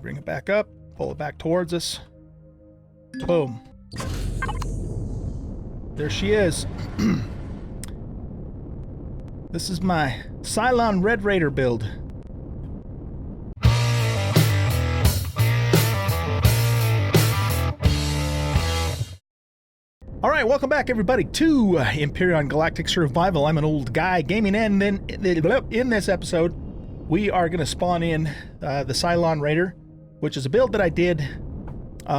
bring it back up, pull it back towards us. Boom. There she is. This is my Cylon Red Raider build. Alright, welcome back everybody to Empyrion Galactic Survival. I'm an old guy gaming, and then in this episode we are going to spawn in the Cylon Raider, which is a build that I did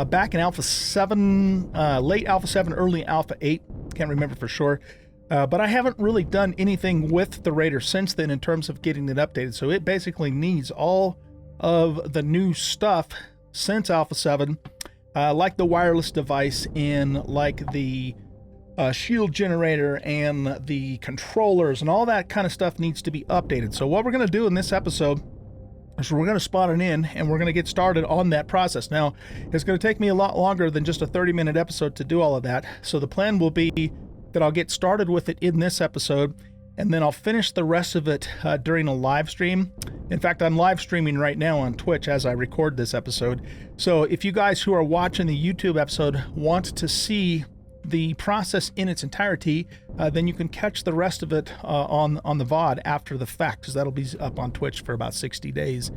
back in Alpha 7, late Alpha 7, early Alpha 8. Can't remember for sure. But I haven't really done anything with the Raider since then in terms of getting it updated. So it basically needs all of the new stuff since Alpha 7. Like the wireless device and like the shield generator and the controllers and all that kind of stuff needs to be updated. So what we're going to do in this episode is we're going to spawn it in and we're going to get started on that process. Now, it's going to take me a lot longer than just a 30-minute episode to do all of that. So the plan will be that I'll get started with it in this episode, and then I'll finish the rest of it during a live stream. In fact, I'm live streaming right now on Twitch as I record this episode. So if you guys who are watching the YouTube episode want to see the process in its entirety, then you can catch the rest of it on the VOD after the fact, because that'll be up on Twitch for about 60 days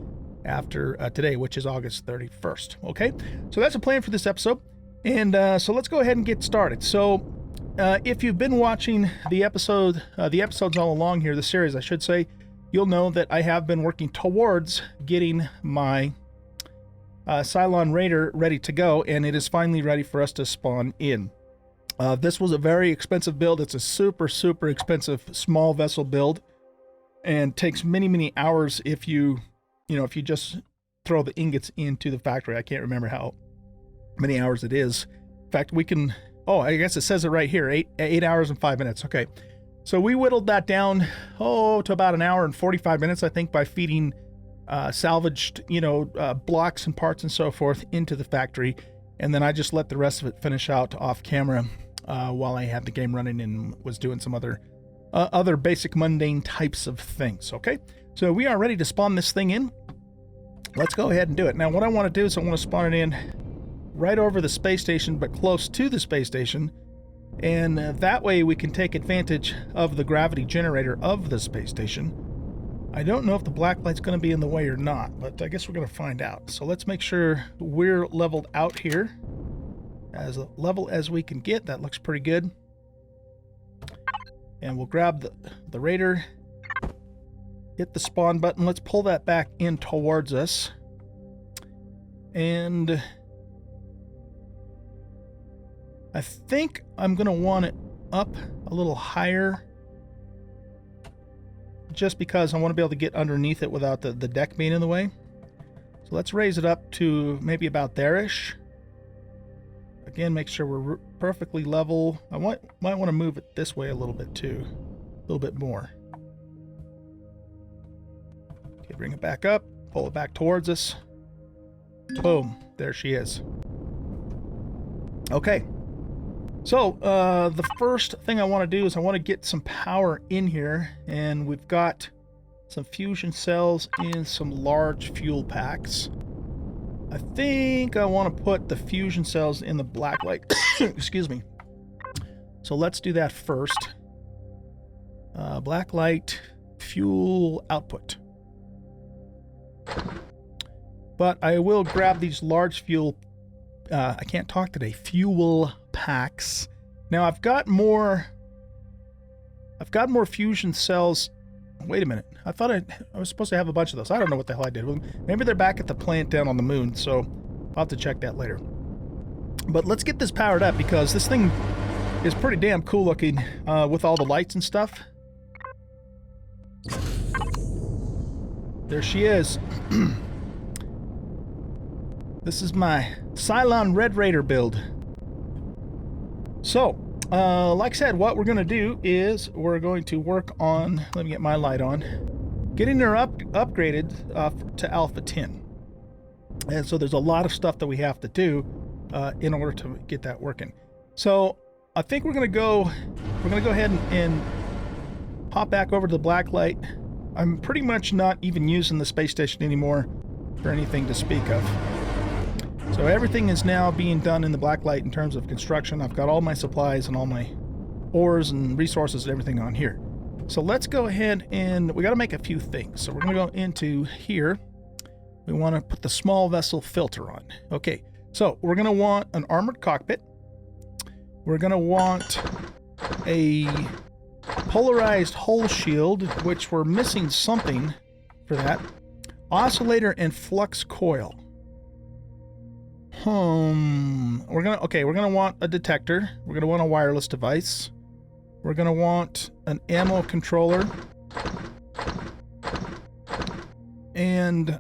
after today, which is August 31st. Okay, so that's the plan for this episode. And so let's go ahead and get started. So if you've been watching the episodes all along here, the series, I should say, you'll know that I have been working towards getting my Cylon Raider ready to go, and it is finally ready for us to spawn in. This was a very expensive build. It's a super, super expensive small vessel build, and takes many, many hours if you just throw the ingots into the factory. I can't remember how many hours it is. In fact, we can... Oh, I guess it says it right here, 8 hours and 5 minutes. Okay, so we whittled that down, to about an hour and 45 minutes, I think, by feeding salvaged, blocks and parts and so forth into the factory. And then I just let the rest of it finish out off camera while I had the game running and was doing some other basic mundane types of things. Okay, so we are ready to spawn this thing in. Let's go ahead and do it. Now, what I want to do is I want to spawn it in right over the space station, but close to the space station, and that way we can take advantage of the gravity generator of the space station. I don't know if the black light's going to be in the way or not, but I guess we're going to find out. So let's make sure we're leveled out here, as level as we can get. That looks pretty good. And we'll grab the Raider, hit the spawn button. Let's pull that back in towards us, and I think I'm going to want it up a little higher, just because I want to be able to get underneath it without the deck being in the way. So let's raise it up to maybe about there-ish. Again, make sure we're perfectly level. I might want to move it this way a little bit too, a little bit more. Okay, bring it back up, pull it back towards us. Boom, there she is. Okay. So, the first thing I want to do is I want to get some power in here, and we've got some fusion cells and some large fuel packs. I think I want to put the fusion cells in the black light. Excuse me. So let's do that first. Black light, fuel output. But I will grab these large fuel, I can't talk today, fuel packs. Now I've got more fusion cells. Wait a minute, I thought I was supposed to have a bunch of those. I don't know what the hell I did. Maybe they're back at the plant down on the moon, so I'll have to check that later. But let's get this powered up, because this thing is pretty damn cool looking with all the lights and stuff. There she is. This is my Cylon Red Raider build. So, like I said, what we're going to do is we're going to work on, let me get my light on, getting her upgraded to Alpha 10. And so there's a lot of stuff that we have to do in order to get that working. So I think we're going to go ahead and hop back over to the black light. I'm pretty much not even using the space station anymore for anything to speak of. So everything is now being done in the blacklight in terms of construction. I've got all my supplies and all my ores and resources and everything on here. So let's go ahead and we got to make a few things. So we're going to go into here. We want to put the small vessel filter on. Okay, so we're going to want an armored cockpit. We're going to want a polarized hull shield, which we're missing something for that. Oscillator and flux coil. We're gonna want a detector. We're gonna want a wireless device. We're gonna want an ammo controller. And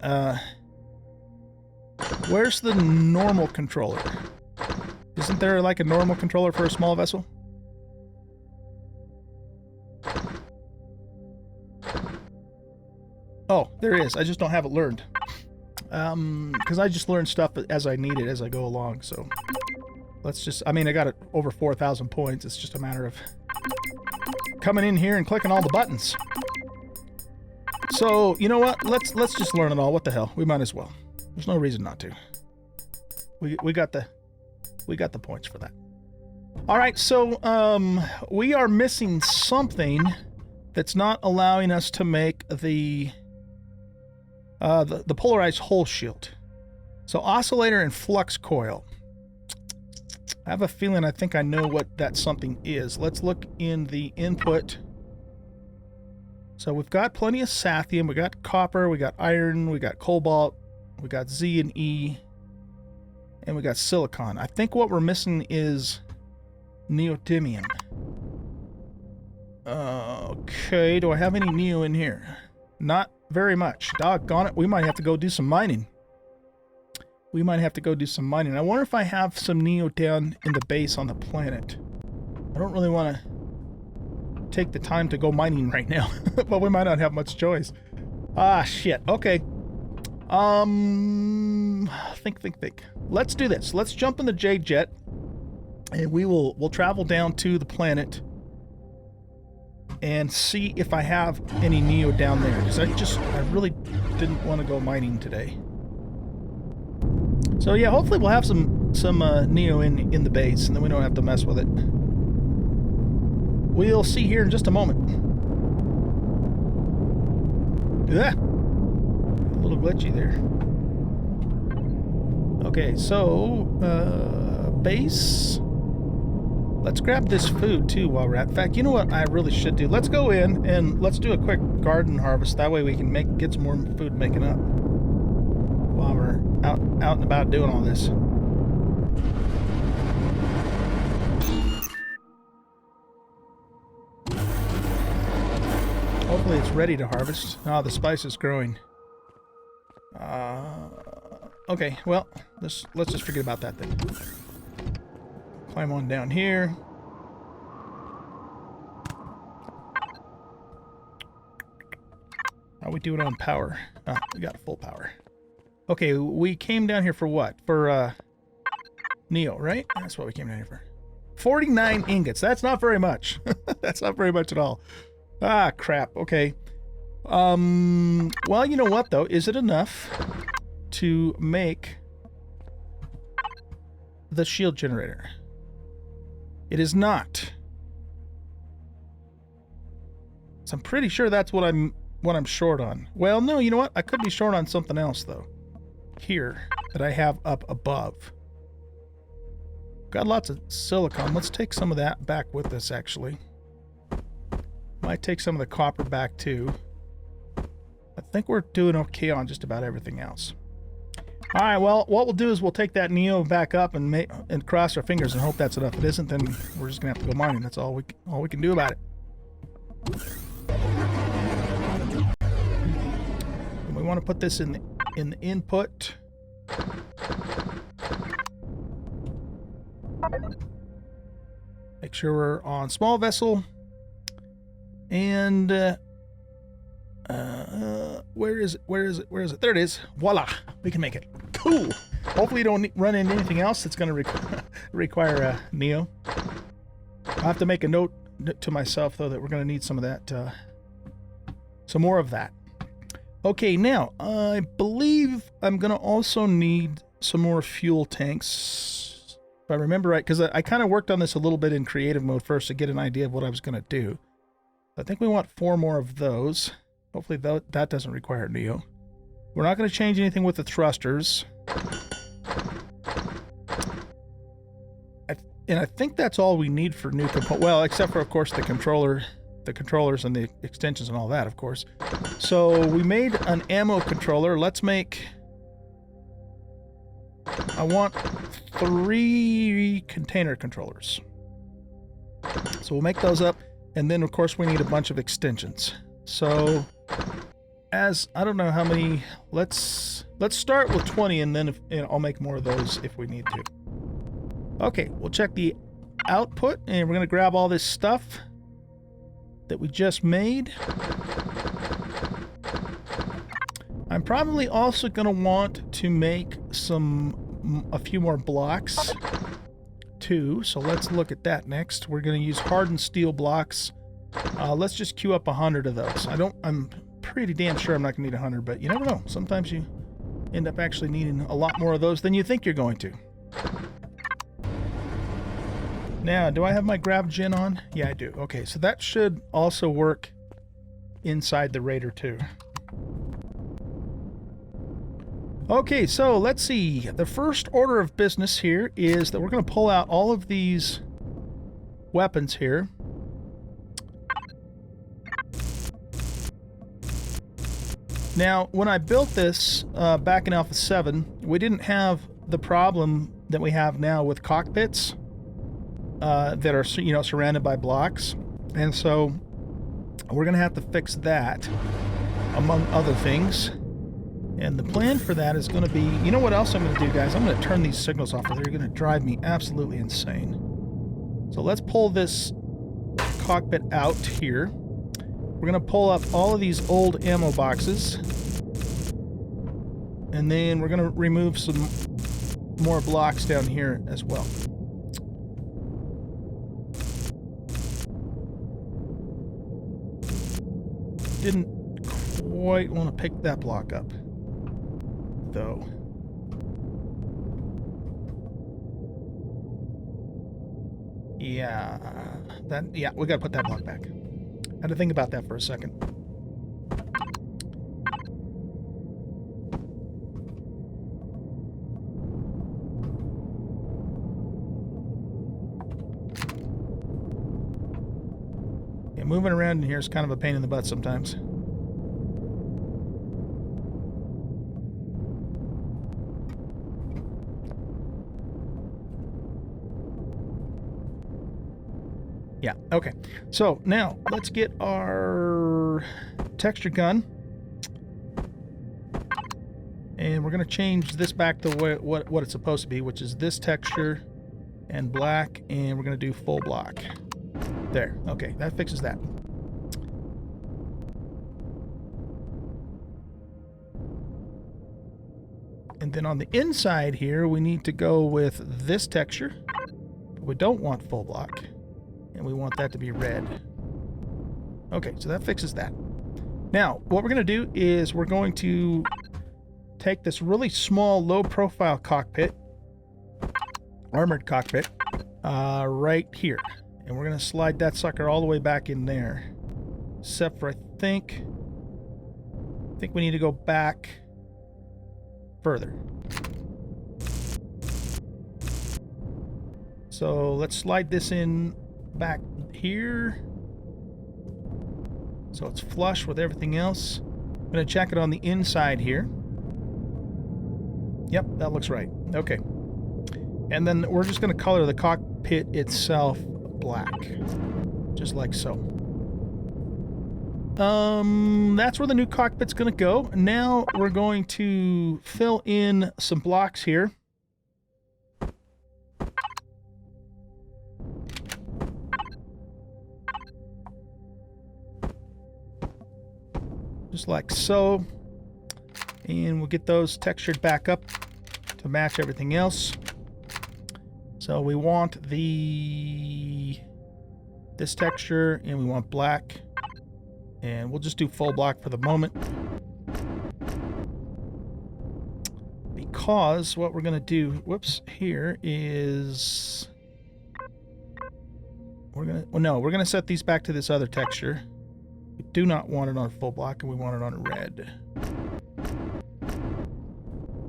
where's the normal controller? Isn't there like a normal controller for a small vessel? Oh, there is. I just don't have it learned. Because I just learn stuff as I need it, as I go along, so let's just, I mean, I got it over 4,000 points. It's just a matter of coming in here and clicking all the buttons. So, you know what? Let's just learn it all. What the hell? We might as well. There's no reason not to. We got the points for that. All right, so we are missing something that's not allowing us to make the polarized hull shield. So oscillator and flux coil. I have a feeling I think I know what that something is. Let's look in the input. So we've got plenty of sathium, we got copper, we got iron, we got cobalt, we got Z and E, and we got silicon. I think what we're missing is neodymium. Okay, do I have any neo in here? Not very much. Doggone it, we might have to go do some mining. I wonder if I have some neo down in the base on the planet. I don't really want to take the time to go mining right now, but we might not have much choice. Ah, shit. Okay. Think. Let's do this. Let's jump in the Jade Jet, and we'll travel down to the planet and see if I have any neo down there, because I really didn't want to go mining today. So yeah, hopefully we'll have some neo in the base, and then we don't have to mess with it. We'll see here in just a moment. Yeah, a little glitchy there. Okay, so base. Let's grab this food too while we're at. In fact, you know what I really should do? Let's go in and let's do a quick garden harvest. That way we can get some more food making up while we're out and about doing all this. Hopefully it's ready to harvest. Ah, the spice is growing. Okay, well, let's just forget about that then. Climb on down here. How we doing on power? Oh, we got full power. Okay, we came down here for what? For Neo, right? That's what we came down here for. 49 ingots. That's not very much. That's not very much at all. Ah, crap. Okay. Well, you know what, though? Is it enough to make the shield generator? It is not. So I'm pretty sure that's what I'm short on. Well, no, you know what? I could be short on something else, though. Here, that I have up above. Got lots of silicon. Let's take some of that back with us, actually. Might take some of the copper back, too. I think we're doing okay on just about everything else. Alright, well, what we'll do is we'll take that Neo back up and cross our fingers and hope that's enough. If it isn't, then we're just going to have to go mining. That's all we can do about it. And we want to put this in the input. Make sure we're on small vessel. And where is it? There it is. Voila, we can make it. Cool. Hopefully you don't run into anything else that's going to require a Neo. I'll have to make a note to myself, though, that we're going to need some of that, some more of that. Okay, now, I believe I'm going to also need some more fuel tanks. If I remember right, because I kind of worked on this a little bit in creative mode first to get an idea of what I was going to do. I think we want 4 more of those. Hopefully that doesn't require Neo. We're not going to change anything with the thrusters. And I think that's all we need for new components. Well, except for, of course, the controllers and the extensions and all that, of course. So we made an ammo controller. Let's make... I want 3 container controllers. So we'll make those up. And then, of course, we need a bunch of extensions. So, I don't know how many... Let's start with 20, and then I'll make more of those if we need to. Okay, we'll check the output, and we're going to grab all this stuff that we just made. I'm probably also going to want to make a few more blocks too, so let's look at that next. We're going to use hardened steel blocks. Let's just queue up 100 of those. I'm pretty damn sure I'm not going to need 100, but you never know. Sometimes you end up actually needing a lot more of those than you think you're going to. Now, do I have my grav gen on? Yeah, I do. Okay, so that should also work inside the Raider too. Okay, so let's see. The first order of business here is that we're going to pull out all of these weapons here. Now, when I built this back in Alpha 7, we didn't have the problem that we have now with cockpits that are, surrounded by blocks. And so we're going to have to fix that, among other things. And the plan for that is going to be, you know what else I'm going to do, guys? I'm going to turn these signals off, or they're going to drive me absolutely insane. So let's pull this cockpit out here. We're going to pull up all of these old ammo boxes. And then we're going to remove some more blocks down here as well. Didn't quite want to pick that block up, though. Yeah, we gotta put that block back. Had to think about that for a second. Yeah, moving around in here is kind of a pain in the butt sometimes. Yeah, okay. So now let's get our texture gun. And we're going to change this back to what it's supposed to be, which is this texture and black, and we're going to do full block. There. Okay, that fixes that. And then on the inside here, we need to go with this texture. We don't want full block. And we want that to be red. Okay, so that fixes that. Now, what we're going to do is we're going to take this really small, low-profile cockpit, armored cockpit, right here. And we're going to slide that sucker all the way back in there. Except for, I think we need to go back further. So let's slide this in back here, so it's flush with everything else. I'm going to check it on the inside here. Yep, that looks right. Okay. And then we're just going to color the cockpit itself black, just like so. That's where the new cockpit's going to go. Now we're going to fill in some blocks here. Just like so. And we'll get those textured back up to match everything else. So we want this texture, and we want black. And we'll just do full block for the moment. because what we're going to do, whoops, here is... we're going to set these back to this other texture. We do not want it on a full block, and we want it on a red.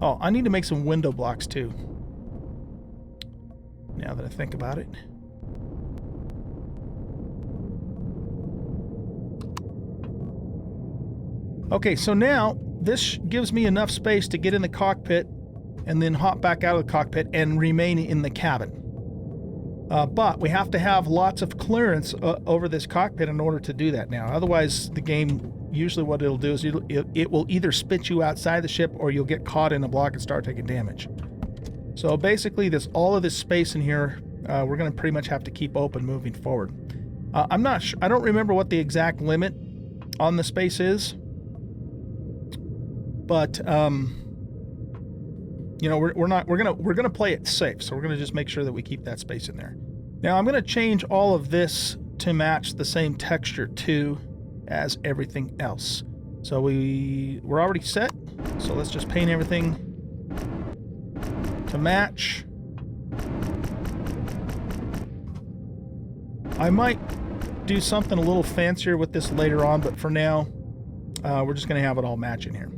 Oh, I need to make some window blocks too, now that I think about it. Okay, so now this gives me enough space to get in the cockpit and then hop back out of the cockpit and remain in the cabin. But we have to have lots of clearance over this cockpit in order to do that now. Otherwise, the game, usually what it'll do is it will either spit you outside the ship or you'll get caught in a block and start taking damage. So basically, all of this space in here, we're going to pretty much have to keep open moving forward. I'm not sure, I don't remember what the exact limit on the space is. But you know, we're gonna play it safe, so we're gonna just make sure that we keep that space in there. Now I'm gonna change all of this to match the same texture too as everything else. So we're already set. So let's just paint everything to match. I might do something a little fancier with this later on, but for now, we're just gonna have it all match in here.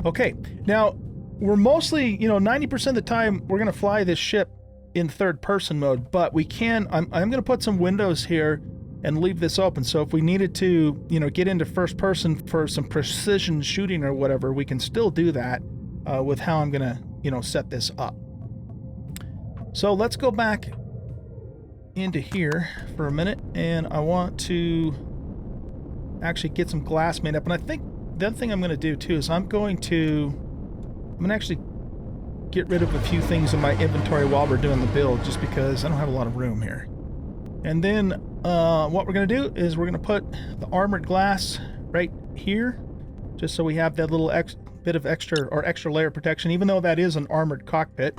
Okay, now we're mostly, 90% of the time we're going to fly this ship in third-person mode, but we can, I'm going to put some windows here and leave this open, so if we needed to, get into first person for some precision shooting or whatever, we can still do that with how I'm going to, set this up. So let's go back into here for a minute, and I want to actually get some glass made up, and I think the other thing I'm going to do too is I'm going to actually get rid of a few things in my inventory while we're doing the build, just because I don't have a lot of room here. And then what we're going to do is we're going to put the armored glass right here, just so we have that little bit of extra layer protection, even though that is an armored cockpit.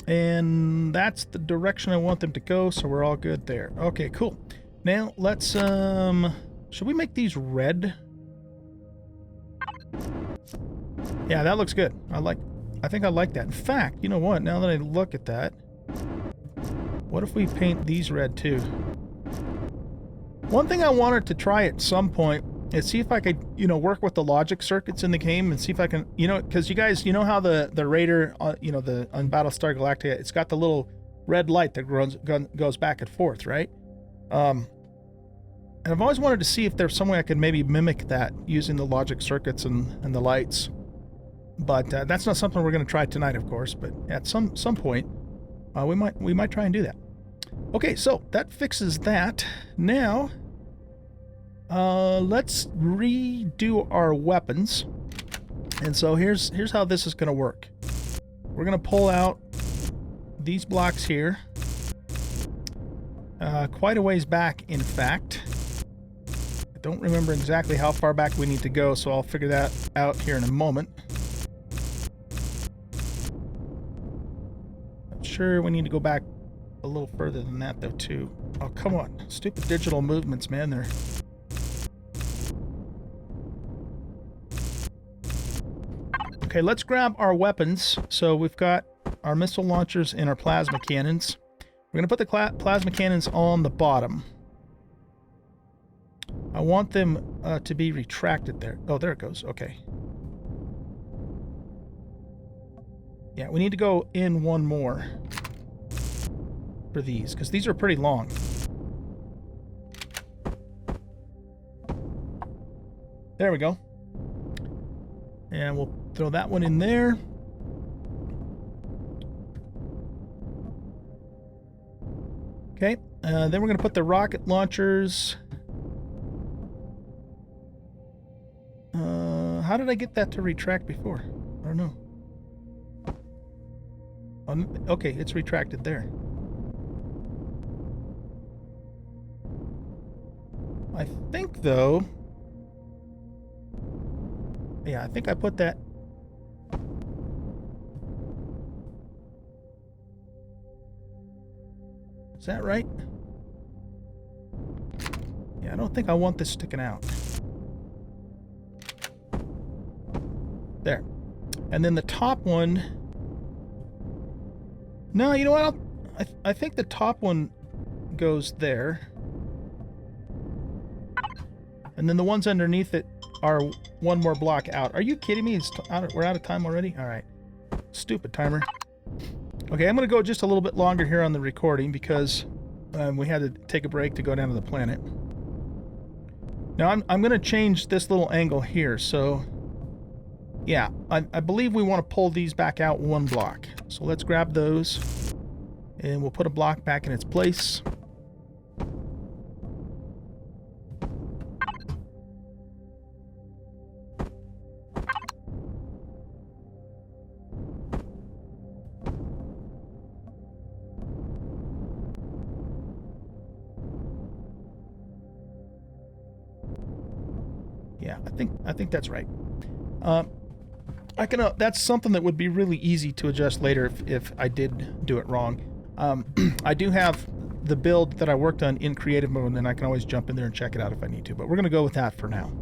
And that's the direction I want them to go, so we're all good there. Okay, cool. Now let's should we make these red? Yeah, that looks good. I think I like that. In fact, you know what? Now that I look at that, what if we paint these red too? One thing I wanted to try at some point is see if I could, work with the logic circuits in the game and see if I can, because you guys, how the Raider, on Battlestar Galactica, it's got the little red light that goes back and forth, right? And I've always wanted to see if there's some way I could maybe mimic that using the logic circuits and the lights. But that's not something we're going to try tonight, of course. But at some point, we might try and do that. Okay, so that fixes that. Now, let's redo our weapons. And so here's how this is going to work. We're going to pull out these blocks here, quite a ways back, in fact. I don't remember exactly how far back we need to go, so I'll figure that out here in a moment. I'm sure we need to go back a little further than that, though, too. Oh, come on. Stupid digital movements, man. They're... Okay, let's grab our weapons. So we've got our missile launchers and our plasma cannons. We're going to put the plasma cannons on the bottom. I want them to be retracted there. Oh, there it goes. Okay. Yeah, we need to go in one more for these, because these are pretty long. There we go. And we'll throw that one in there. Okay, then we're going to put the rocket launchers. How did I get that to retract before? I don't know. Okay, it's retracted there. I think, though... Yeah, I think I put that... Is that right? Yeah, I don't think I want this sticking out. There. And then the top one... No, you know what? I think the top one goes there. And then the ones underneath it are one more block out. Are you kidding me? We're out of time already? All right. Stupid timer. Okay, I'm going to go just a little bit longer here on the recording because we had to take a break to go down to the planet. Now, I'm going to change this little angle here. So, yeah, I believe we want to pull these back out one block. So let's grab those, and we'll put a block back in its place. Yeah, I think that's right. That's something that would be really easy to adjust later if I did do it wrong. I do have the build that I worked on in creative mode, and I can always jump in there and check it out if I need to, but we're going to go with that for now.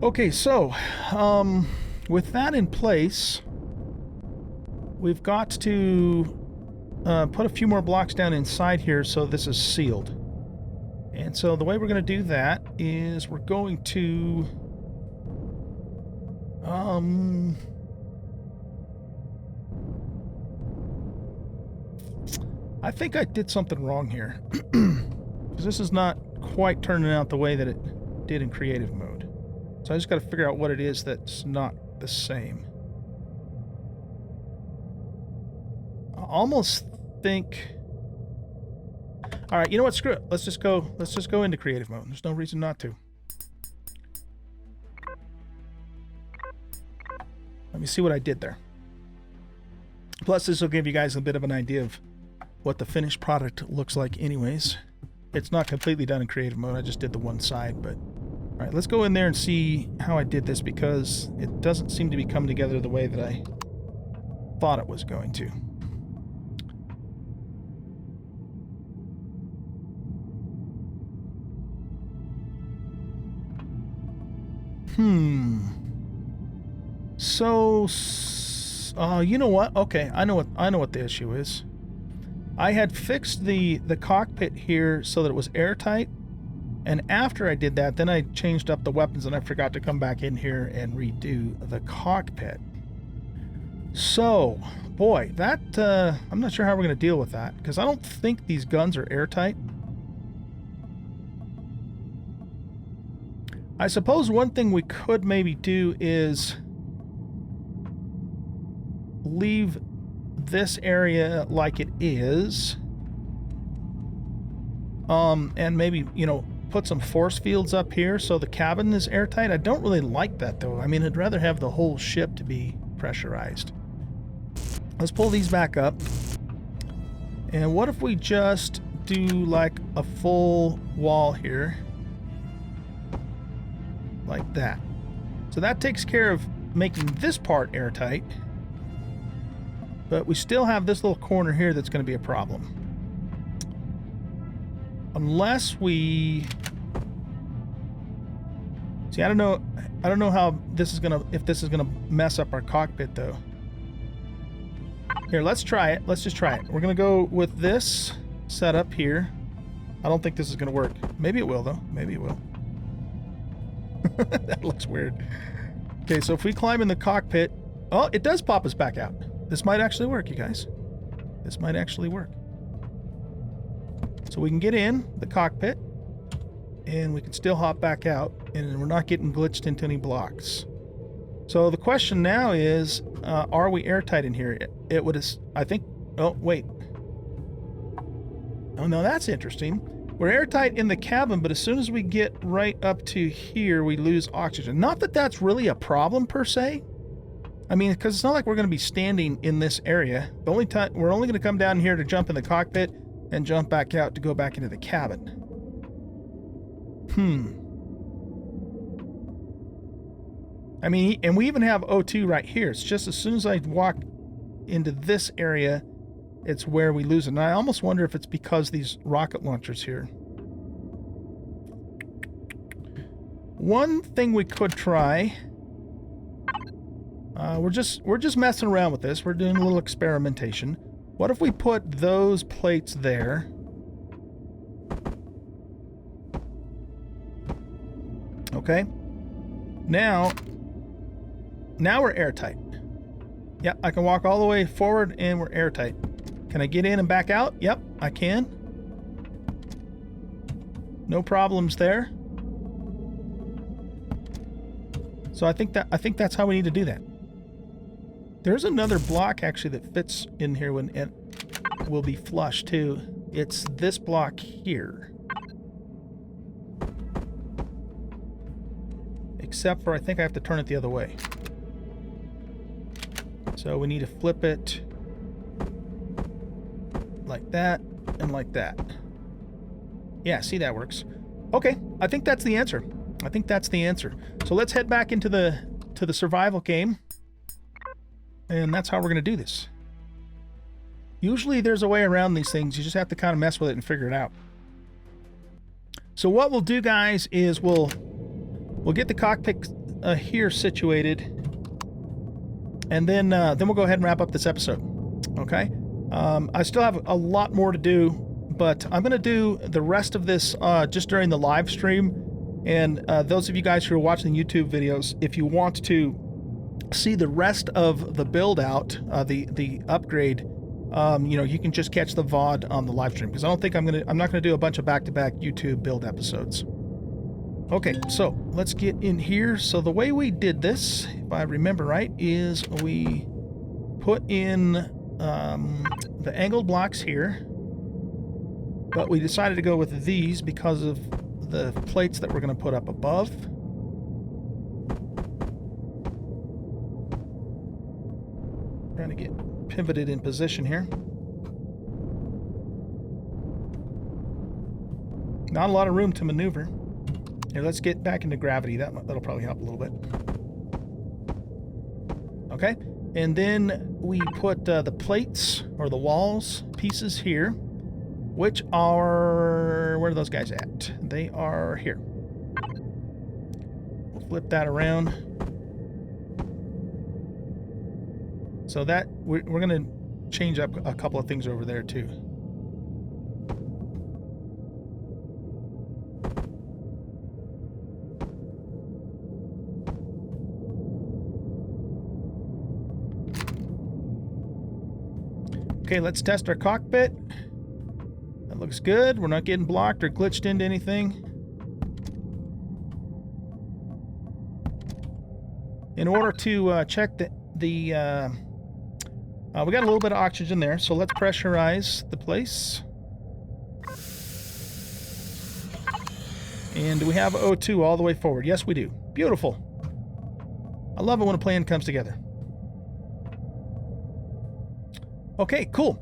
Okay, so with that in place, we've got to put a few more blocks down inside here so this is sealed. And so the way we're going to do that is we're going to... I think I did something wrong here. Because this is not quite turning out the way that it did in creative mode. So I just got to figure out what it is that's not the same. I almost think... Alright, you know what? Screw it. Let's just go into creative mode. There's no reason not to. Let me see what I did there. Plus, this will give you guys a bit of an idea of what the finished product looks like anyways. It's not completely done in creative mode. I just did the one side, but... Alright, let's go in there and see how I did this because it doesn't seem to be coming together the way that I thought it was going to. So, you know what? Okay, I know what the issue is. I had fixed the cockpit here so that it was airtight, and after I did that, then I changed up the weapons, and I forgot to come back in here and redo the cockpit. So, boy, that I'm not sure how we're going to deal with that because I don't think these guns are airtight. I suppose one thing we could maybe do is leave this area like it is. And maybe, you know, put some force fields up here so the cabin is airtight. I don't really like that though. I mean, I'd rather have the whole ship to be pressurized. Let's pull these back up. And what if we just do like a full wall here? Like that. So that takes care of making this part airtight. But we still have this little corner here that's going to be a problem. Unless we... See, I don't know how this is going to... If this is going to mess up our cockpit, though. Here, let's try it. Let's just try it. We're going to go with this setup here. I don't think this is going to work. Maybe it will, though. Maybe it will. That looks weird. Okay, so if we climb in the cockpit... Oh, it does pop us back out. This might actually work, you guys. This might actually work. So we can get in the cockpit, and we can still hop back out, and we're not getting glitched into any blocks. So the question now is, are we airtight in here? It would, I think... Oh, wait. Oh, no, that's interesting. We're airtight in the cabin, but as soon as we get right up to here, we lose oxygen. Not that that's really a problem, per se. I mean, because it's not like we're going to be standing in this area. The only time we're only going to come down here to jump in the cockpit and jump back out to go back into the cabin. I mean, and we even have O2 right here. It's just as soon as I walk into this area, it's where we lose it. And I almost wonder if it's because these rocket launchers here. One thing we could try We're just messing around with this. We're doing a little experimentation. What if we put those plates there? Okay. Now we're airtight. Yep, I can walk all the way forward and we're airtight. Can I get in and back out? Yep, I can. No problems there. So I think that's how we need to do that. There's another block actually that fits in here when it will be flush too. It's this block here. Except for I think I have to turn it the other way. So we need to flip it like that and like that. Yeah, see, that works. Okay, I think that's the answer. I think that's the answer. So let's head back into the survival game. And that's how we're going to do this. Usually there's a way around these things. You just have to kind of mess with it and figure it out. So what we'll do, guys, is we'll get the cockpit here situated, and then we'll go ahead and wrap up this episode. Okay? I still have a lot more to do, but I'm going to do the rest of this just during the live stream. And those of you guys who are watching the YouTube videos, if you want to see the rest of the build out, the upgrade, you know, you can just catch the VOD on the live stream, because I'm not gonna do a bunch of back-to-back YouTube build episodes. Okay, so let's get in here. So the way we did this, if I remember right, is we put in the angled blocks here, but we decided to go with these because of the plates that we're going to put up above. Trying to get pivoted in position here. Not a lot of room to maneuver. Here, let's get back into gravity. That'll probably help a little bit. Okay, and then we put the plates or the walls pieces here, which are, where are those guys at? They are here. We'll flip that around. So that we're going to change up a couple of things over there too. Okay, let's test our cockpit. That looks good. We're not getting blocked or glitched into anything. In order to check we got a little bit of oxygen there, so let's pressurize the place. And do we have O2 all the way forward? Yes, we do. Beautiful. I love it when a plan comes together. Okay, cool.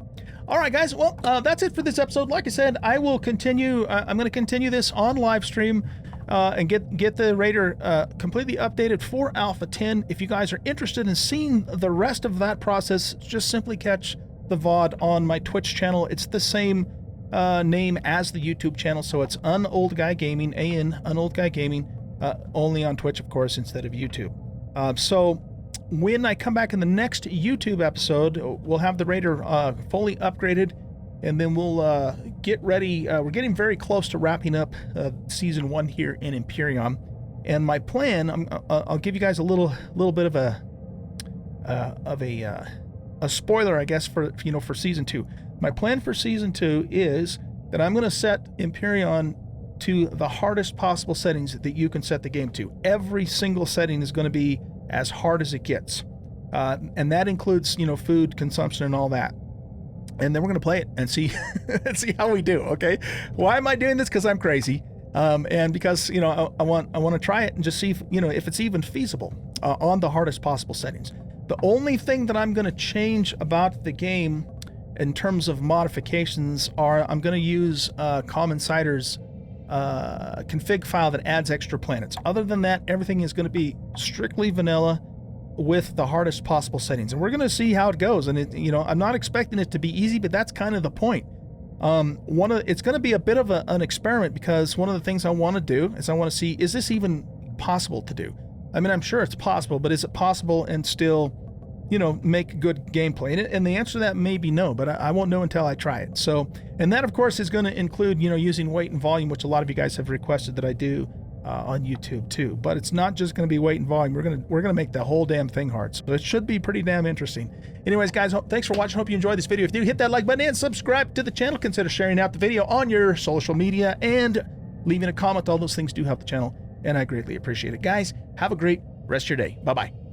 All right, guys. Well, that's it for this episode. Like I said, I will continue. I'm going to continue this on live stream and get the Raider completely updated for Alpha 10. If you guys are interested in seeing the rest of that process, just simply catch the VOD on my Twitch channel. It's the same name as the YouTube channel, so it's Unold Guy Gaming, Unold Guy Gaming, only on Twitch, of course, instead of YouTube. So when I come back in the next YouTube episode, we'll have the Raider fully upgraded, and then we'll get ready. We're getting very close to wrapping up Season 1 here in Empyrion. And my plan, I'll give you guys a little bit of a spoiler, I guess, for Season 2. My plan for Season 2 is that I'm going to set Empyrion to the hardest possible settings that you can set the game to. Every single setting is going to be as hard as it gets, and that includes food consumption and all that. And then we're gonna play it and see see how we do. Okay, why am I doing this? Because I'm crazy, and because I want to try it and just see if it's even feasible on the hardest possible settings. The only thing that I'm going to change about the game in terms of modifications are I'm going to use Common Cider's config file that adds extra planets. Other than that, everything is going to be strictly vanilla with the hardest possible settings, and we're going to see how it goes. And I'm not expecting it to be easy, but that's kind of the point. It's going to be a bit of an experiment, because one of the things I want to do is I want to see, is this even possible to do? I mean, I'm sure it's possible, but is it possible and still, you know, make good gameplay? And the answer to that may be no, but I won't know until I try it. So, and that of course is going to include, you know, using weight and volume, which a lot of you guys have requested that I do on YouTube too. But it's not just going to be weight and volume. We're gonna make the whole damn thing hard. So it should be pretty damn interesting. Anyways, guys, thanks for watching. Hope you enjoyed this video. If you do, hit that like button and subscribe to the channel. Consider sharing out the video on your social media and leaving a comment. All those things do help the channel, and I greatly appreciate it. Guys, have a great rest of your day. Bye-bye.